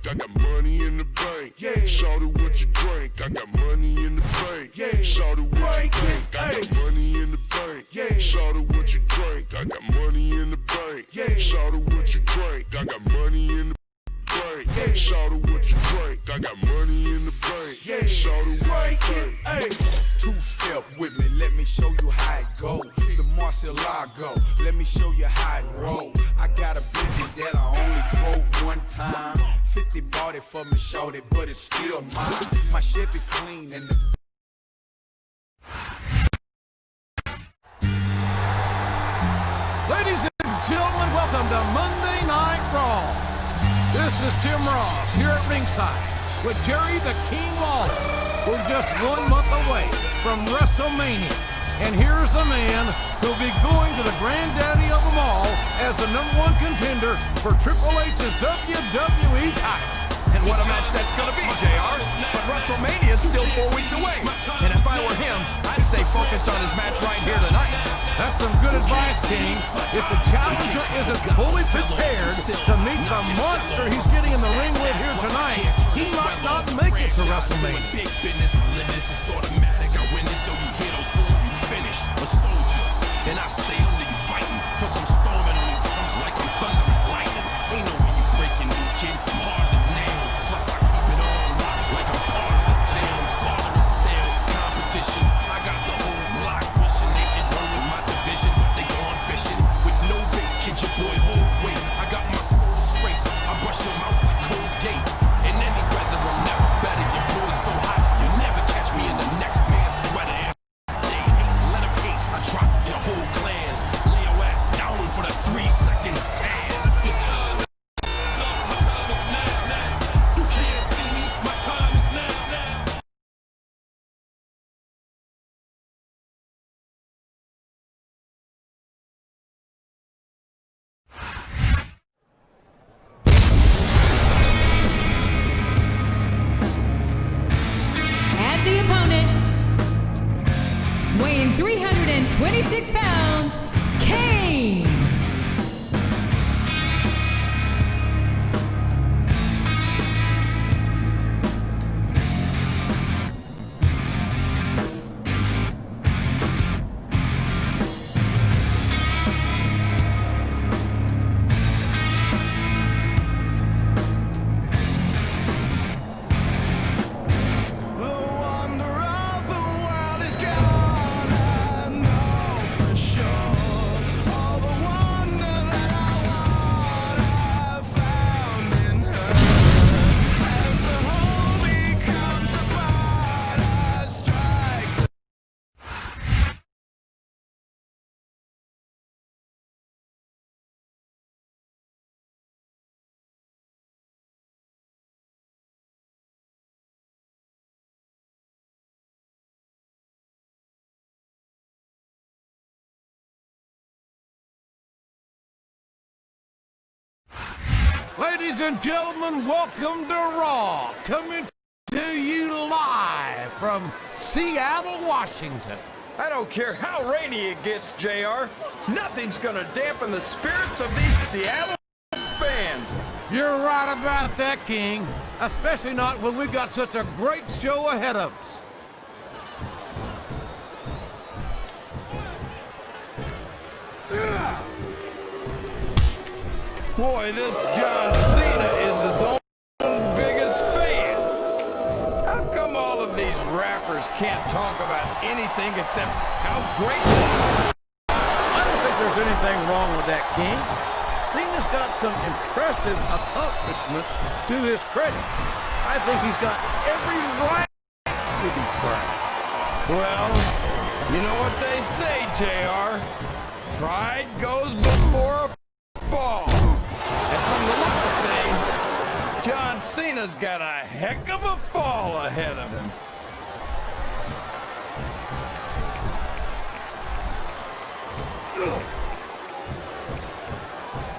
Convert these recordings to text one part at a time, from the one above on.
drink? I got money in the bank. Yeah. Shout it what you drink. I got money in the bank. Yeah. Shout it what you drink. I got money in the bank. Yeah. Shout it what you drink. I got money in the bank. Yeah. Shout it what you drink. I got money in the bank. Yeah. Shout it what you drink. I got money in the bank. Yeah. Shout it what you drink. Two-step with me, let me show you how it go. The Marcielago, let me show you how it roll. I got a Bentley that I only drove one time. 50 bought it for me, shorty, but it's still mine. My Chevy clean and the Ladies and gentlemen, welcome to Monday Night Raw. This is Tim Ross here at ringside with Jerry the King Lawler. We're just 1 month away from WrestleMania, and here's the man who'll be going to the granddaddy of them all as the #1 contender for Triple H's WWE title. And what a match that's gonna be, JR. But WrestleMania is still 4 weeks away. And if I were him, I'd stay focused on his match right here tonight. That's some good advice, King. If the challenger isn't fully prepared to meet the monster he's getting in the ring with here tonight, he might not make it to WrestleMania. Big business, it's automatic. I win this, so you hit on school, you finish. A soldier, and I stay under you fighting. Cause I'm storming on you chumps like I'm thunder and lightning. Ain't no way you breaking me, kid. I'm hard as nails. Plus I keep it on lock like I'm part of the jail. I'm slaughtering stale competition. I got the whole block wishing they could run with my division, but they going fishing with no bait. Kid, your boy hold weight. I got my soul straight. I brush your mouth like Colgate. In any weather, I'm never better. Your boy's so hot, you never catch me in the next man's sweater. They hate, let them hate. I drop your whole clan. Lay your ass down for the 3-second tan. Your time is now. You can't see me. My time is now. And the opponent, weighing 326 pounds, Kane. The wonder of the world is gone, I know for sure. All the wonder that I want, I've found in her. As the whole becomes a part, I strike to Ladies and gentlemen, welcome to Raw, coming to you live from Seattle, Washington. I don't care how rainy it gets, JR. Nothing's gonna dampen the spirits of these Seattle fans. You're right about that, King, especially not when we've got such a great show ahead of us. Boy, this John Cena is his own biggest fan. How come all of these rappers can't talk about anything except how great they are? I don't think there's anything wrong with that, King. Cena's got some impressive accomplishments to his credit. I think he's got every right to be proud. Well, you know what they say, JR. Pride goes before a fall. And from the looks of things, John Cena's got a heck of a fall ahead of him.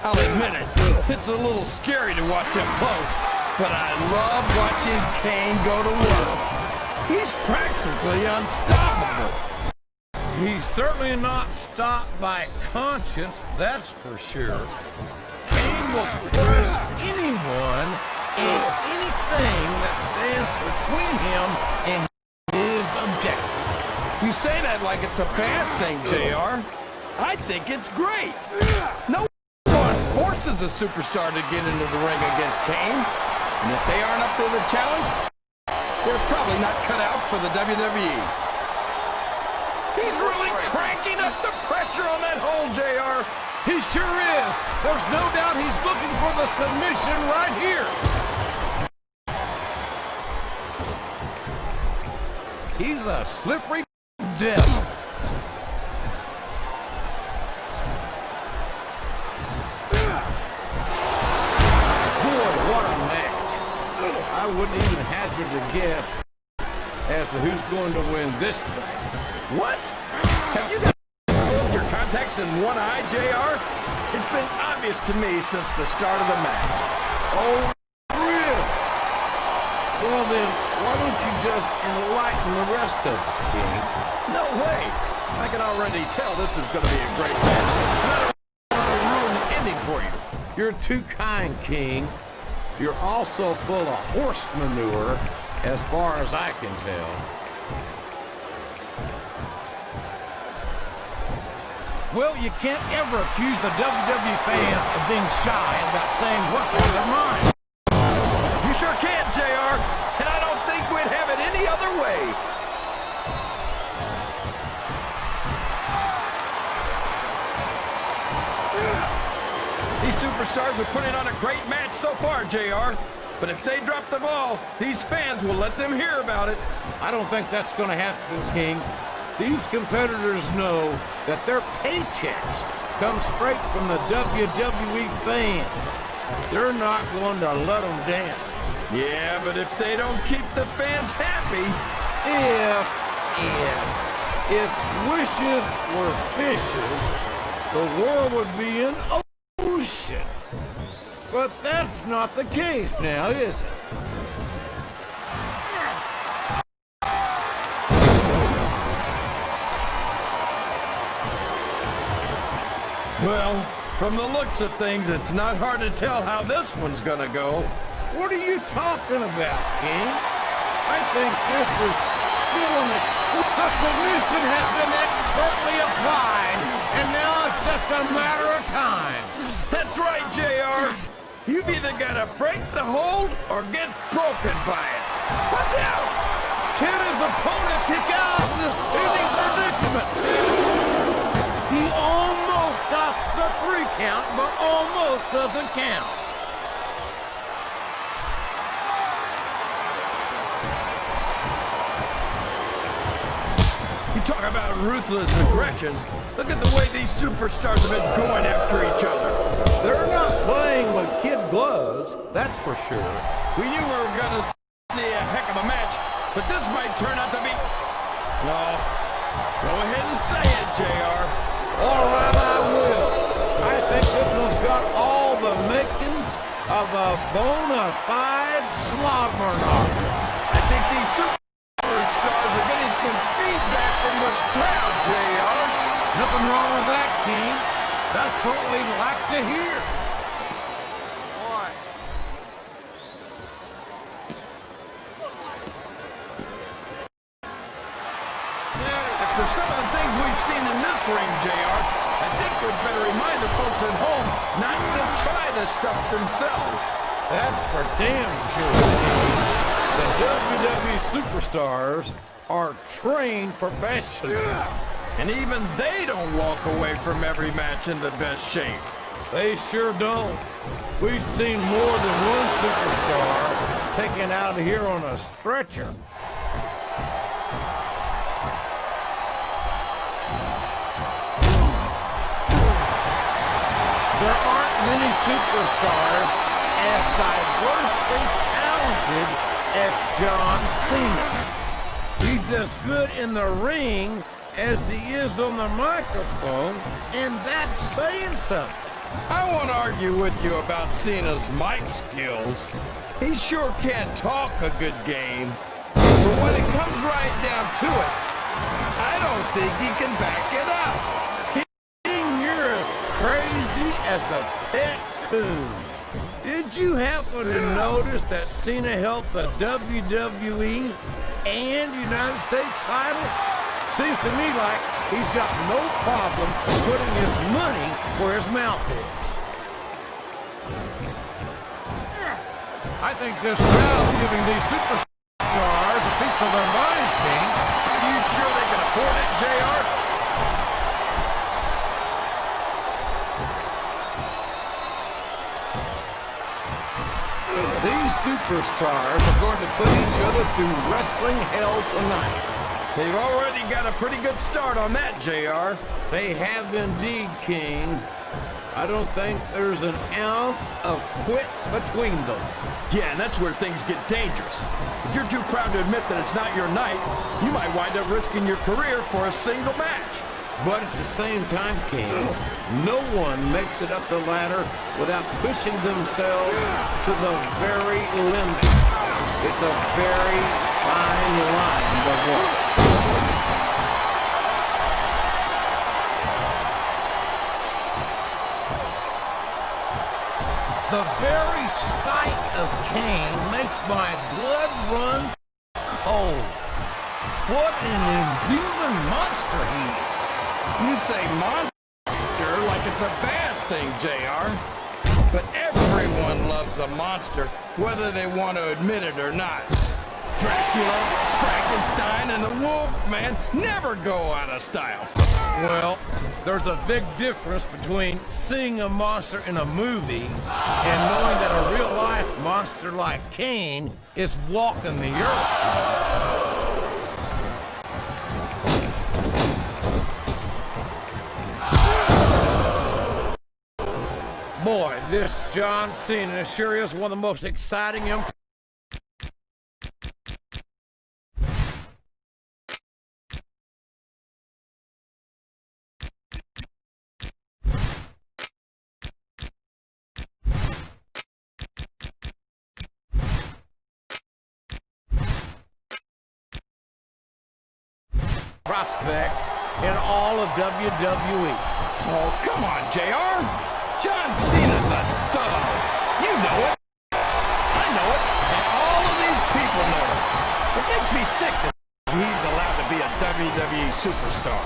I'll admit it, it's a little scary to watch him close, but I love watching Kane go to work. He's practically unstoppable. He's certainly not stopped by conscience, that's for sure. Kane will crush anyone in You say that like it's a bad thing, JR. I think it's great. No one forces a superstar to get into the ring against Kane. And if they aren't up to the challenge, they're probably not cut out for the WWE. He's really cranking up the pressure on that hole, JR. He sure is. There's no doubt he's looking for the submission right here. He's a slippery devil. Boy, what a match. I wouldn't even hazard a guess as to who's going to win this thing. What? Have you got both your contacts in one eye, JR? It's been obvious to me since the start of the match. Oh, really? Well then, why don't you just enlighten the rest of us, King? No way. I can already tell this is going to be a great match. And I don't want to ruin the ending for you. You're too kind, King. You're also full of horse manure, as far as I can tell. Well, you can't ever accuse the WWE fans of being shy about saying what's on their mind. You sure can, JR. And I don't think we'd have it any other way. These superstars are putting on a great match so far, JR. But if they drop the ball, these fans will let them hear about it. I don't think that's going to happen, King. These competitors know that their paychecks come straight from the WWE fans. They're not going to let them down. Yeah, but if they don't keep the fans happy... If wishes were fishes, the world would be an ocean. But that's not the case now, is it? Well, from the looks of things, it's not hard to tell how this one's gonna go. What are you talking about, King? I think this is still an the submission has been expertly applied, and now it's just a matter of time. That's right, JR. You've either got to break the hold or get broken by it. Watch out! Can his opponent kick out of this pinning predicament? He almost got the 3 count, but almost doesn't count. You talk about ruthless aggression. Look at the way these superstars have been going after each other. They're not playing with kid gloves, that's for sure. We knew we were going to see a heck of a match, but this might turn out to be... Oh, go ahead and say it, JR. All right, I will. I think this one's got all the makings of a bona fide slobber knocker. I think these superstars are getting some feedback from the crowd, JR. Nothing wrong with that, King. That's what we'd like to hear. What? After some of the things we've seen in this ring, JR, I think we'd better remind the folks at home not to try this stuff themselves. That's for damn sure, King. The WWE superstars are trained professionals. And even they don't walk away from every match in the best shape. They sure don't. We've seen more than one superstar taken out of here on a stretcher. There aren't many superstars as diversely talented as John Cena. He's as good in the ring as he is on the microphone, and that's saying something. I won't argue with you about Cena's mic skills. He sure can talk a good game. But when it comes right down to it, I don't think he can back it up. King, you're as crazy as a pet coon. Did you happen to notice that Cena held the WWE and United States titles? seems to me like he's got no problem putting his money where his mouth is. I think this crowd's giving these superstars a piece of their minds, King. Are you sure they can afford it, JR? These superstars are going to put each other through wrestling hell tonight. They've already got a pretty good start on that, JR. They have indeed, King. I don't think there's an ounce of quit between them. Yeah, and that's where things get dangerous. If you're too proud to admit that it's not your night, you might wind up risking your career for a single match. But at the same time, King, no one makes it up the ladder without pushing themselves to the very limit. It's a very fine line to walk. The very sight of Kane makes my blood run cold. What an inhuman monster he is. You say monster like it's a bad thing, JR. But everyone loves a monster, whether they want to admit it or not. Dracula, Frankenstein, and the Wolfman never go out of style. Well, there's a big difference between seeing a monster in a movie and knowing that a real-life monster like Kane is walking the earth. Boy, this John Cena sure is one of the most exciting prospects in all of WWE. Oh, come on, JR. John Cena's a dog. You know it. I know it. And all of these people know it. It makes me sick that he's allowed to be a WWE superstar.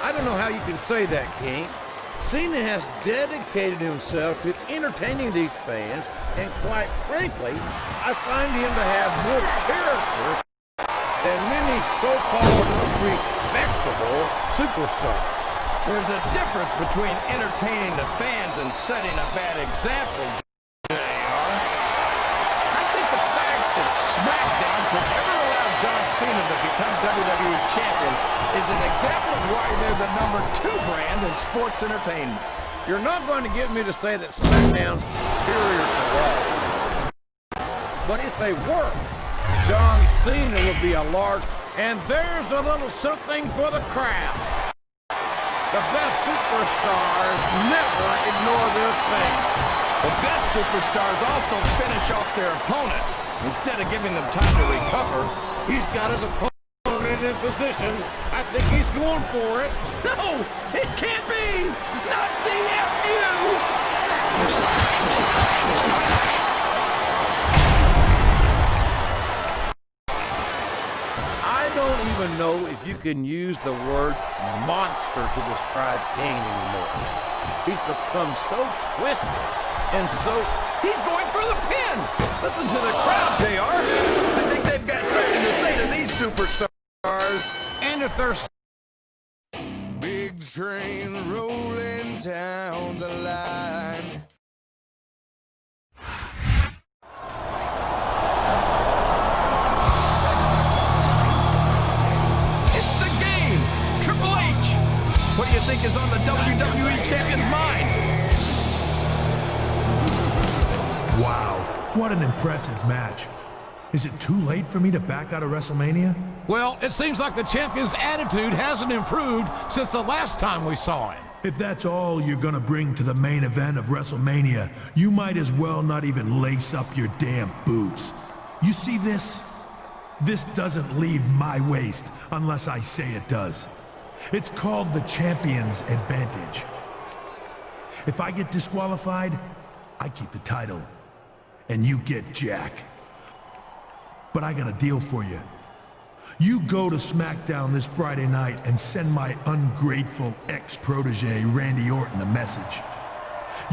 I don't know how you can say that, King. Cena has dedicated himself to entertaining these fans, and quite frankly, I find him to have more character than many so-called respectable superstars. There's a difference between entertaining the fans and setting a bad example, JR. I think the fact that Smackdown could ever allow John Cena to become WWE champion is an example of why they're the #2 brand in sports entertainment. You're not going to get me to say that Smackdown's superior to Raw. But if they were, John Cena would be a large, and there's a little something for the crowd. The best superstars never ignore their fans. The best superstars also finish off their opponents instead of giving them time to recover. He's got his opponent in position. I think he's going for it. No, it can't be! Not the FU! I don't even know if you can use the word monster to describe Kane anymore. He's become so twisted and so... He's going for the pin! Listen to the crowd, JR. I think they've got something to say to these superstars. And if they're... Big train rolling down the line. It's the game! Triple H! What do you think is on the WWE Champion's mind? Wow, what an impressive match. Is it too late for me to back out of WrestleMania? Well, it seems like the champion's attitude hasn't improved since the last time we saw him. If that's all you're gonna bring to the main event of WrestleMania, you might as well not even lace up your damn boots. You see this? This doesn't leave my waist unless I say it does. It's called the Champion's Advantage. If I get disqualified, I keep the title, and you get Jack. But I got a deal for you. You go to Smackdown this Friday night and send my ungrateful ex-protege Randy Orton a message.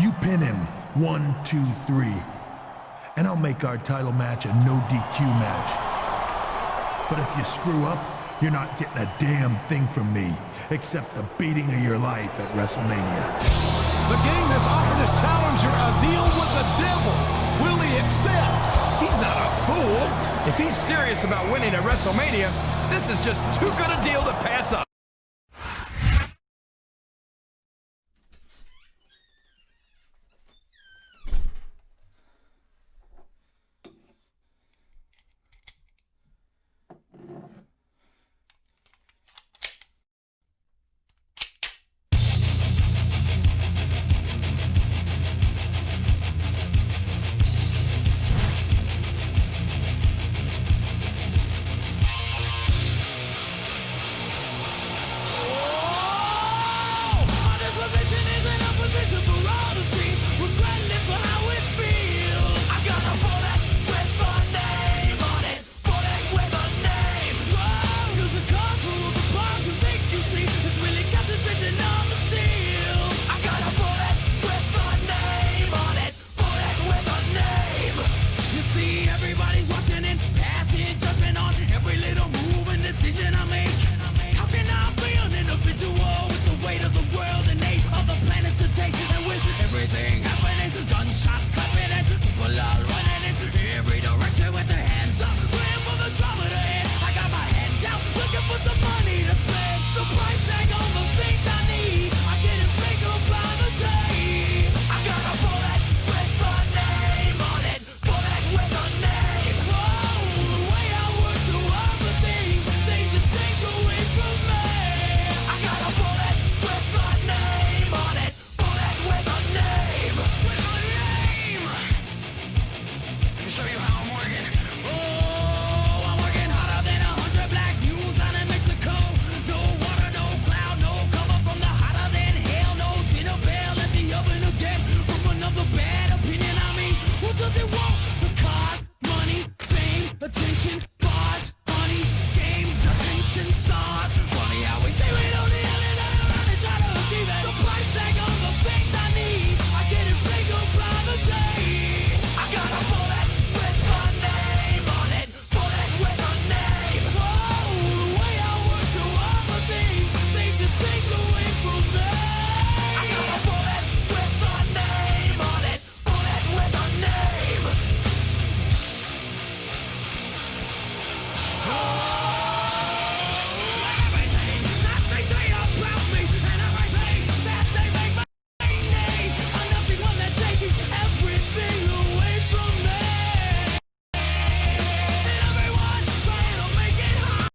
You pin him 1, 2, 3, and I'll make our title match a no DQ match. But if you screw up, you're not getting a damn thing from me, except the beating of your life at WrestleMania. The gang has offered his challenger a deal with the devil. Will he accept? He's not a fool. If he's serious about winning at WrestleMania, this is just too good a deal to pass up. Everything happening, gunshots clapping and people all running and every door